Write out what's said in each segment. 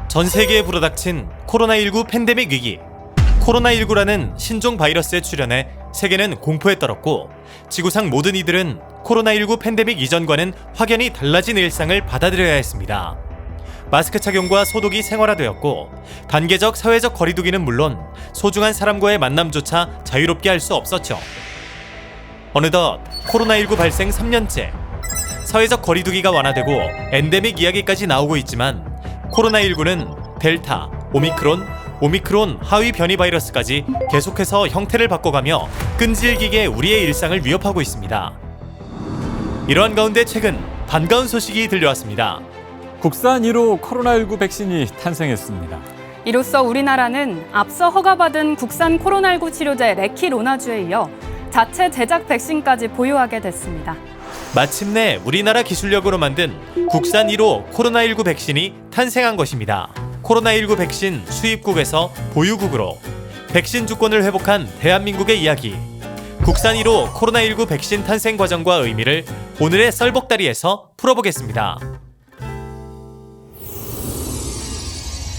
전 세계에 불어닥친 코로나19 팬데믹 위기. 코로나19라는 신종 바이러스에 출현해 세계는 공포에 떨었고, 지구상 모든 이들은 코로나19 팬데믹 이전과는 확연히 달라진 일상을 받아들여야 했습니다. 마스크 착용과 소독이 생활화되었고, 단계적 사회적 거리두기는 물론 소중한 사람과의 만남조차 자유롭게 할 수 없었죠. 어느덧 코로나19 발생 3년째, 사회적 거리두기가 완화되고 엔데믹 이야기까지 나오고 있지만, 코로나19는 델타, 오미크론 하위 변이 바이러스까지 계속해서 형태를 바꿔가며 끈질기게 우리의 일상을 위협하고 있습니다. 이러한 가운데 최근 반가운 소식이 들려왔습니다. 국산 1호 코로나19 백신이 탄생했습니다. 이로써 우리나라는 앞서 허가받은 국산 코로나19 치료제 레키로나주에 이어 자체 제작 백신까지 보유하게 됐습니다. 마침내 우리나라 기술력으로 만든 국산 1호 코로나19 백신이 탄생한 것입니다. 코로나19 백신 수입국에서 보유국으로 백신 주권을 회복한 대한민국의 이야기. 국산 1호 코로나19 백신 탄생 과정과 의미를 오늘의 썰복다리에서 풀어보겠습니다.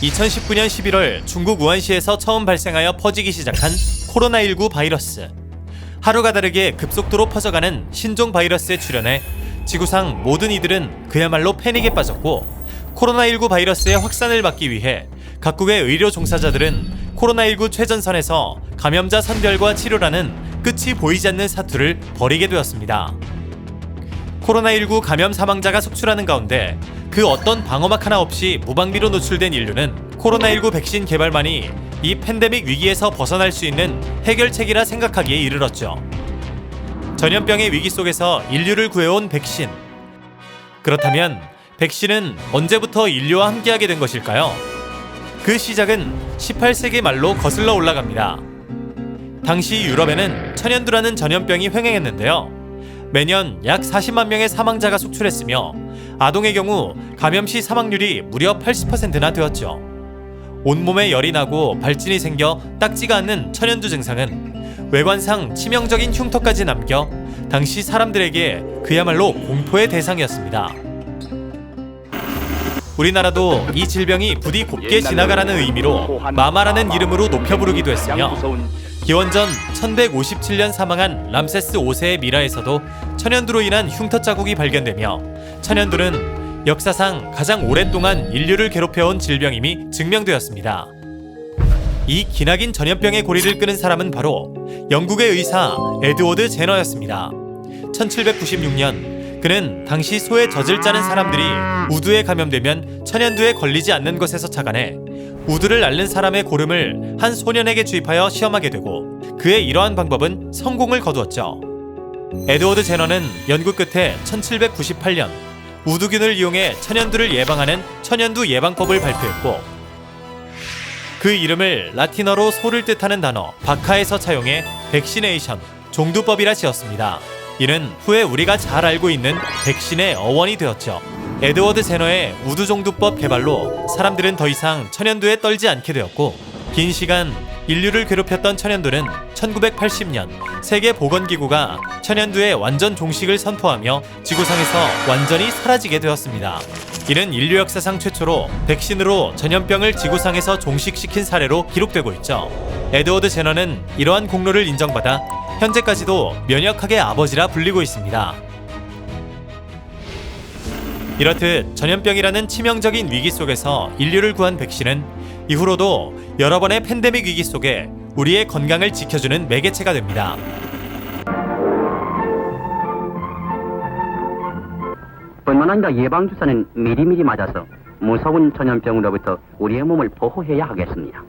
2019년 11월 중국 우한시에서 처음 발생하여 퍼지기 시작한 코로나19 바이러스. 하루가 다르게 급속도로 퍼져가는 신종 바이러스에 출현해 지구상 모든 이들은 그야말로 패닉에 빠졌고, 코로나19 바이러스의 확산을 막기 위해 각국의 의료 종사자들은 코로나19 최전선에서 감염자 선별과 치료라는 끝이 보이지 않는 사투를 벌이게 되었습니다. 코로나19 감염 사망자가 속출하는 가운데 그 어떤 방어막 하나 없이 무방비로 노출된 인류는 코로나19 백신 개발만이 이 팬데믹 위기에서 벗어날 수 있는 해결책이라 생각하기에 이르렀죠. 전염병의 위기 속에서 인류를 구해온 백신. 그렇다면 백신은 언제부터 인류와 함께하게 된 것일까요? 그 시작은 18세기 말로 거슬러 올라갑니다. 당시 유럽에는 천연두라는 전염병이 횡행했는데요. 매년 약 40만 명의 사망자가 속출했으며, 아동의 경우 감염 시 사망률이 무려 80%나 되었죠. 온몸에 열이 나고 발진이 생겨 딱지가 않는 천연두 증상은 외관상 치명적인 흉터까지 남겨 당시 사람들에게 그야말로 공포의 대상이었습니다. 우리나라도 이 질병이 부디 곱게 지나가라는 의미로 마마라는 이름으로 높여 부르기도 했으며, 기원전 1157년 사망한 람세스 5세의 미라에서도 천연두로 인한 흉터 자국이 발견되며, 천연두는 역사상 가장 오랫동안 인류를 괴롭혀온 질병임이 증명되었습니다. 이 기나긴 전염병의 고리를 끄는 사람은 바로 영국의 의사 에드워드 제너였습니다. 1796년 그는 당시 소에 젖을 짜는 사람들이 우두에 감염되면 천연두에 걸리지 않는 것에서 착안해 우두를 앓는 사람의 고름을 한 소년에게 주입하여 시험하게 되고, 그의 이러한 방법은 성공을 거두었죠. 에드워드 제너는 연구 끝에 1798년 우두균을 이용해 천연두를 예방하는 천연두 예방법을 발표했고, 그 이름을 라틴어로 소를 뜻하는 단어 바카에서 차용해 백시네이션, 종두법이라 지었습니다. 이는 후에 우리가 잘 알고 있는 백신의 어원이 되었죠. 에드워드 제너의 우두종두법 개발로 사람들은 더 이상 천연두에 떨지 않게 되었고, 긴 시간 인류를 괴롭혔던 천연두는 1980년 세계보건기구가 천연두의 완전 종식을 선포하며 지구상에서 완전히 사라지게 되었습니다. 이는 인류 역사상 최초로 백신으로 전염병을 지구상에서 종식시킨 사례로 기록되고 있죠. 에드워드 제너는 이러한 공로를 인정받아 현재까지도 면역학의 아버지라 불리고 있습니다. 이렇듯 전염병이라는 치명적인 위기 속에서 인류를 구한 백신은 이후로도 여러 번의 팬데믹 위기 속에 우리의 건강을 지켜주는 매개체가 됩니다. 뿐만 아니라 예방주사는 미리미리 맞아서 무서운 전염병으로부터 우리의 몸을 보호해야 하겠습니다.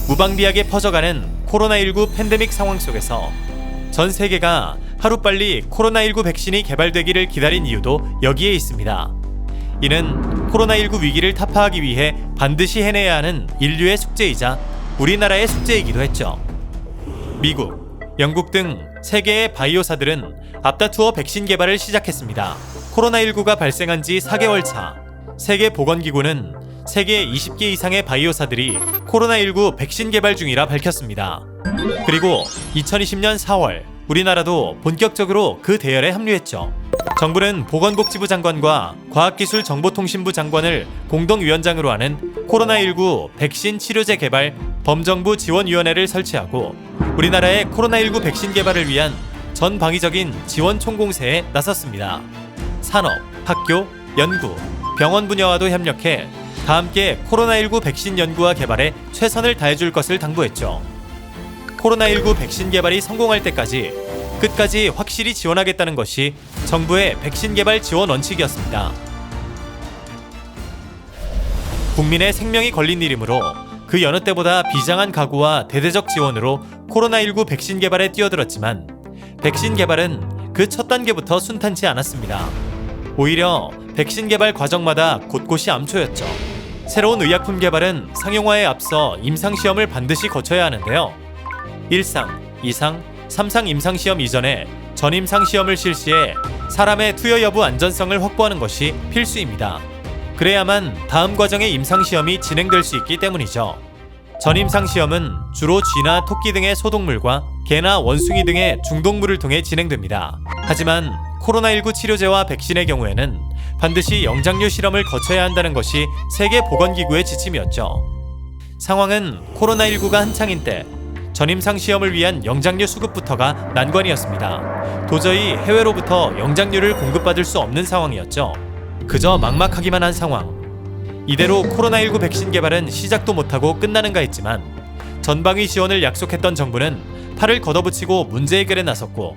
무방비하게 퍼져가는 코로나19 팬데믹 상황 속에서 전 세계가 하루빨리 코로나19 백신이 개발되기를 기다린 이유도 여기에 있습니다. 이는 코로나19 위기를 타파하기 위해 반드시 해내야 하는 인류의 숙제이자 우리나라의 숙제이기도 했죠. 미국, 영국 등 세계의 바이오사들은 앞다투어 백신 개발을 시작했습니다. 코로나19가 발생한 지 4개월 차, 세계보건기구는 세계 20개 이상의 바이오사들이 코로나19 백신 개발 중이라 밝혔습니다. 그리고 2020년 4월 우리나라도 본격적으로 그 대열에 합류했죠. 정부는 보건복지부 장관과 과학기술정보통신부 장관을 공동위원장으로 하는 코로나19 백신 치료제 개발 범정부 지원위원회를 설치하고 우리나라의 코로나19 백신 개발을 위한 전방위적인 지원 총공세에 나섰습니다. 산업, 학교, 연구, 병원 분야와도 협력해 다 함께 코로나19 백신 연구와 개발에 최선을 다해줄 것을 당부했죠. 코로나19 백신 개발이 성공할 때까지 끝까지 확실히 지원하겠다는 것이 정부의 백신 개발 지원 원칙이었습니다. 국민의 생명이 걸린 일이므로 그 여느 때보다 비장한 각오와 대대적 지원으로 코로나19 백신 개발에 뛰어들었지만 백신 개발은 그 첫 단계부터 순탄치 않았습니다. 오히려 백신 개발 과정마다 곳곳이 암초였죠. 새로운 의약품 개발은 상용화에 앞서 임상시험을 반드시 거쳐야 하는데요. 1상, 2상, 3상 임상시험 이전에 전임상시험을 실시해 사람의 투여 여부 안전성을 확보하는 것이 필수입니다. 그래야만 다음 과정의 임상시험이 진행될 수 있기 때문이죠. 전임상시험은 주로 쥐나 토끼 등의 소동물과 개나 원숭이 등의 중동물을 통해 진행됩니다. 하지만 코로나19 치료제와 백신의 경우에는 반드시 영장류 실험을 거쳐야 한다는 것이 세계보건기구의 지침이었죠. 상황은 코로나19가 한창인 때 전임상 시험을 위한 영장류 수급부터가 난관이었습니다. 도저히 해외로부터 영장류를 공급받을 수 없는 상황이었죠. 그저 막막하기만 한 상황. 이대로 코로나19 백신 개발은 시작도 못하고 끝나는가 했지만 전방위 지원을 약속했던 정부는 팔을 걷어붙이고 문제 해결에 나섰고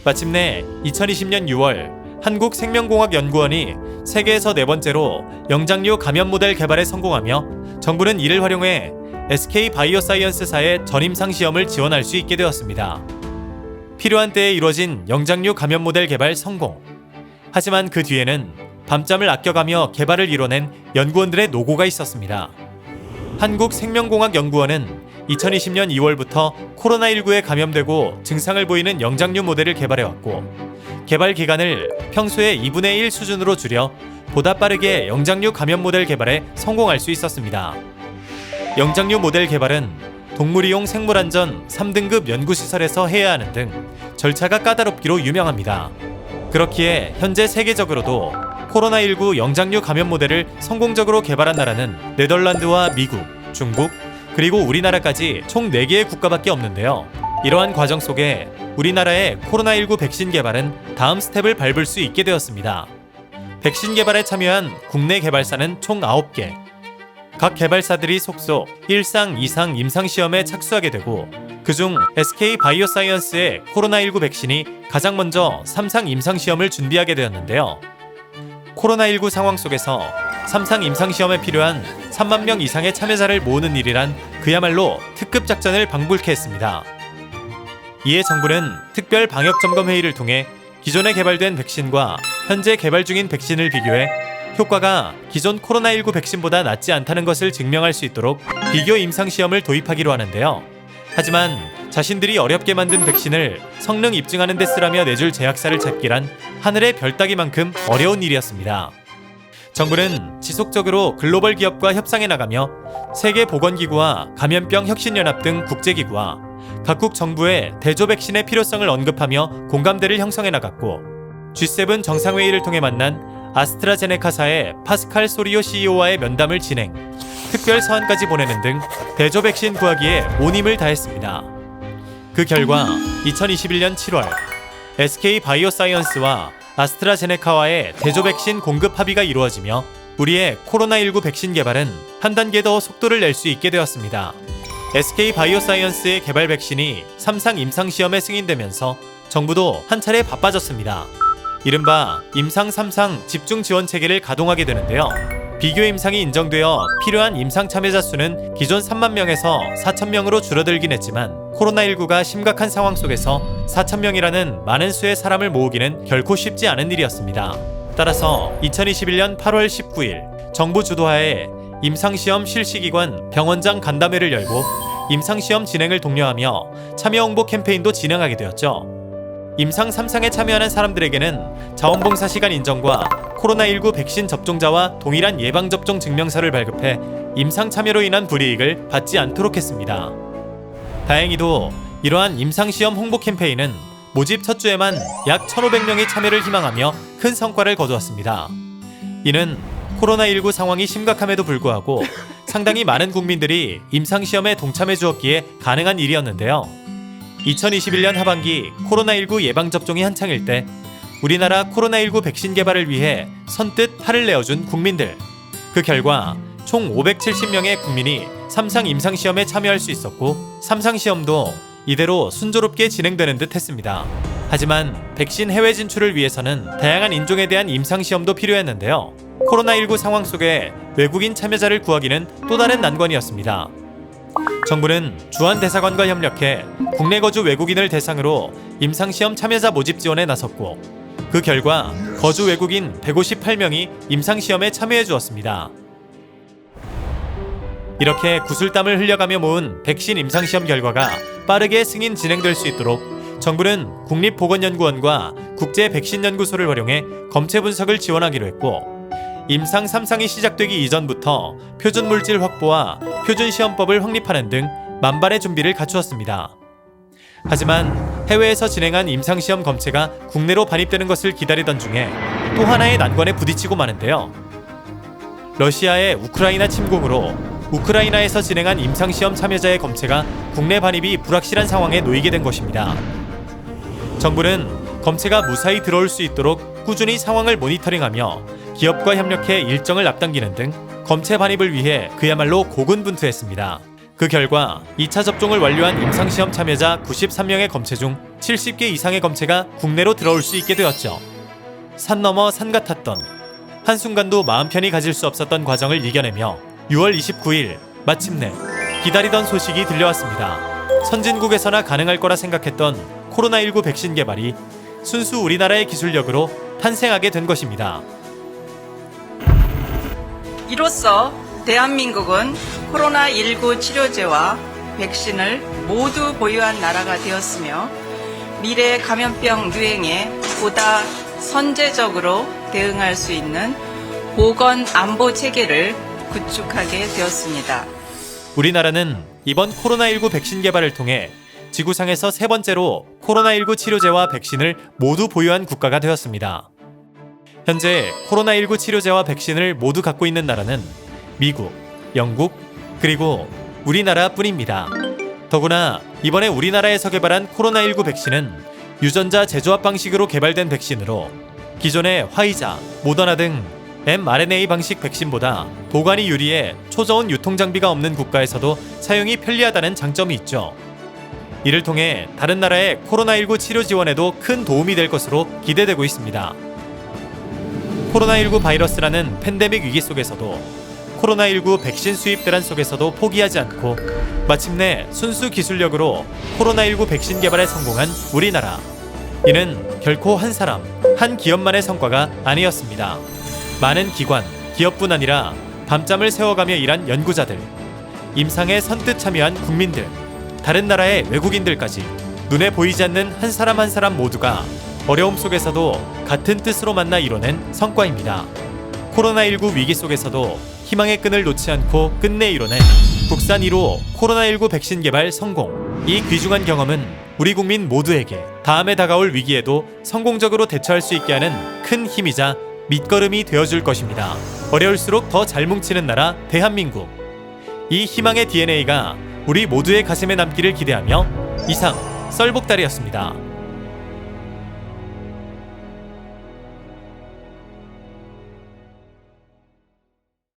마침내 2020년 6월 한국생명공학연구원이 세계에서 네 번째로 영장류 감염 모델 개발에 성공하며 정부는 이를 활용해 SK바이오사이언스사의 전임상 시험을 지원할 수 있게 되었습니다. 필요한 때에 이루어진 영장류 감염 모델 개발 성공. 하지만 그 뒤에는 밤잠을 아껴가며 개발을 이뤄낸 연구원들의 노고가 있었습니다. 한국생명공학연구원은 2020년 2월부터 코로나19에 감염되고 증상을 보이는 영장류 모델을 개발해왔고 개발 기간을 평소의 2분의 1 수준으로 줄여 보다 빠르게 영장류 감염 모델 개발에 성공할 수 있었습니다. 영장류 모델 개발은 동물이용 생물안전 3등급 연구시설에서 해야 하는 등 절차가 까다롭기로 유명합니다. 그렇기에 현재 세계적으로도 코로나19 영장류 감염 모델을 성공적으로 개발한 나라는 네덜란드와 미국, 중국, 그리고 우리나라까지 총 4개의 국가밖에 없는데요. 이러한 과정 속에 우리나라의 코로나19 백신 개발은 다음 스텝을 밟을 수 있게 되었습니다. 백신 개발에 참여한 국내 개발사는 총 9개. 각 개발사들이 속속 1상, 2상 임상시험에 착수하게 되고 그중 SK바이오사이언스의 코로나19 백신이 가장 먼저 3상 임상시험을 준비하게 되었는데요. 코로나19 상황 속에서 3상 임상시험에 필요한 3만 명 이상의 참여자를 모으는 일이란 그야말로 특급 작전을 방불케 했습니다. 이에 정부는 특별 방역점검회의를 통해 기존에 개발된 백신과 현재 개발 중인 백신을 비교해 효과가 기존 코로나19 백신보다 낫지 않다는 것을 증명할 수 있도록 비교 임상시험을 도입하기로 하는데요. 하지만 자신들이 어렵게 만든 백신을 성능 입증하는 데 쓰라며 내줄 제약사를 찾기란 하늘의 별 따기만큼 어려운 일이었습니다. 정부는 지속적으로 글로벌 기업과 협상해 나가며 세계보건기구와 감염병 혁신연합 등 국제기구와 각국 정부의 대조 백신의 필요성을 언급하며 공감대를 형성해 나갔고 G7 정상회의를 통해 만난 아스트라제네카사의 파스칼 소리오 CEO와의 면담을 진행, 특별 서한까지 보내는 등 대조 백신 구하기에 온 힘을 다했습니다. 그 결과 2021년 7월 SK바이오사이언스와 아스트라제네카와의 대조 백신 공급 합의가 이루어지며 우리의 코로나19 백신 개발은 한 단계 더 속도를 낼 수 있게 되었습니다. SK바이오사이언스의 개발 백신이 3상 임상시험에 승인되면서 정부도 한 차례 바빠졌습니다. 이른바 임상 3상 집중 지원 체계를 가동하게 되는데요. 비교 임상이 인정되어 필요한 임상 참여자 수는 기존 3만 명에서 4천 명으로 줄어들긴 했지만 코로나19가 심각한 상황 속에서 4천 명이라는 많은 수의 사람을 모으기는 결코 쉽지 않은 일이었습니다. 따라서 2021년 8월 19일 정부 주도하에 임상시험 실시기관 병원장 간담회를 열고 임상시험 진행을 독려하며 참여 홍보 캠페인도 진행하게 되었죠. 임상 3상에 참여하는 사람들에게는 자원봉사 시간 인정과 코로나19 백신 접종자와 동일한 예방접종 증명서를 발급해 임상 참여로 인한 불이익을 받지 않도록 했습니다. 다행히도 이러한 임상시험 홍보 캠페인은 모집 첫 주에만 약 1,500명이 참여를 희망하며 큰 성과를 거두었습니다. 이는 코로나19 상황이 심각함에도 불구하고 상당히 많은 국민들이 임상시험에 동참해 주었기에 가능한 일이었는데요. 2021년 하반기 코로나19 예방접종이 한창일 때 우리나라 코로나19 백신 개발을 위해 선뜻 팔을 내어준 국민들. 그 결과 총 570명의 국민이 3상 임상시험에 참여할 수 있었고 3상 시험도 이대로 순조롭게 진행되는 듯 했습니다. 하지만 백신 해외 진출을 위해서는 다양한 인종에 대한 임상시험도 필요했는데요. 코로나19 상황 속에 외국인 참여자를 구하기는 또 다른 난관이었습니다. 정부는 주한대사관과 협력해 국내 거주 외국인을 대상으로 임상시험 참여자 모집 지원에 나섰고 그 결과 거주 외국인 158명이 임상시험에 참여해 주었습니다. 이렇게 구슬땀을 흘려가며 모은 백신 임상시험 결과가 빠르게 승인 진행될 수 있도록 정부는 국립보건연구원과 국제백신연구소를 활용해 검체 분석을 지원하기로 했고 임상 3상이 시작되기 이전부터 표준물질 확보와 표준시험법을 확립하는 등 만반의 준비를 갖추었습니다. 하지만 해외에서 진행한 임상시험 검체가 국내로 반입되는 것을 기다리던 중에 또 하나의 난관에 부딪히고 마는데요. 러시아의 우크라이나 침공으로 우크라이나에서 진행한 임상시험 참여자의 검체가 국내 반입이 불확실한 상황에 놓이게 된 것입니다. 정부는 검체가 무사히 들어올 수 있도록 꾸준히 상황을 모니터링하며 기업과 협력해 일정을 앞당기는 등 검체 반입을 위해 그야말로 고군분투했습니다. 그 결과 2차 접종을 완료한 임상시험 참여자 93명의 검체 중 70개 이상의 검체가 국내로 들어올 수 있게 되었죠. 산 넘어 산 같았던, 한순간도 마음 편히 가질 수 없었던 과정을 이겨내며 6월 29일 마침내 기다리던 소식이 들려왔습니다. 선진국에서나 가능할 거라 생각했던 코로나19 백신 개발이 순수 우리나라의 기술력으로 탄생하게 된 것입니다. 이로써 대한민국은 코로나19 치료제와 백신을 모두 보유한 나라가 되었으며 미래 감염병 유행에 보다 선제적으로 대응할 수 있는 보건 안보 체계를 구축하게 되었습니다. 우리나라는 이번 코로나19 백신 개발을 통해 지구상에서 세 번째로 코로나19 치료제와 백신을 모두 보유한 국가가 되었습니다. 현재 코로나19 치료제와 백신을 모두 갖고 있는 나라는 미국, 영국, 그리고 우리나라뿐입니다. 더구나 이번에 우리나라에서 개발한 코로나19 백신은 유전자 재조합 방식으로 개발된 백신으로 기존의 화이자, 모더나 등 mRNA 방식 백신보다 보관이 유리해 초저온 유통장비가 없는 국가에서도 사용이 편리하다는 장점이 있죠. 이를 통해 다른 나라의 코로나19 치료 지원에도 큰 도움이 될 것으로 기대되고 있습니다. 코로나19 바이러스라는 팬데믹 위기 속에서도 코로나19 백신 수입 대란 속에서도 포기하지 않고 마침내 순수 기술력으로 코로나19 백신 개발에 성공한 우리나라. 이는 결코 한 사람, 한 기업만의 성과가 아니었습니다. 많은 기관, 기업뿐 아니라 밤잠을 새워가며 일한 연구자들, 임상에 선뜻 참여한 국민들, 다른 나라의 외국인들까지 눈에 보이지 않는 한 사람 한 사람 모두가 어려움 속에서도 같은 뜻으로 만나 이뤄낸 성과입니다. 코로나19 위기 속에서도 희망의 끈을 놓지 않고 끝내 이뤄낸 국산 1호 코로나19 백신 개발 성공. 이 귀중한 경험은 우리 국민 모두에게 다음에 다가올 위기에도 성공적으로 대처할 수 있게 하는 큰 힘이자 밑거름이 되어줄 것입니다. 어려울수록 더 잘 뭉치는 나라 대한민국. 이 희망의 DNA가 우리 모두의 가슴에 남기를 기대하며 이상 썰복달이었습니다.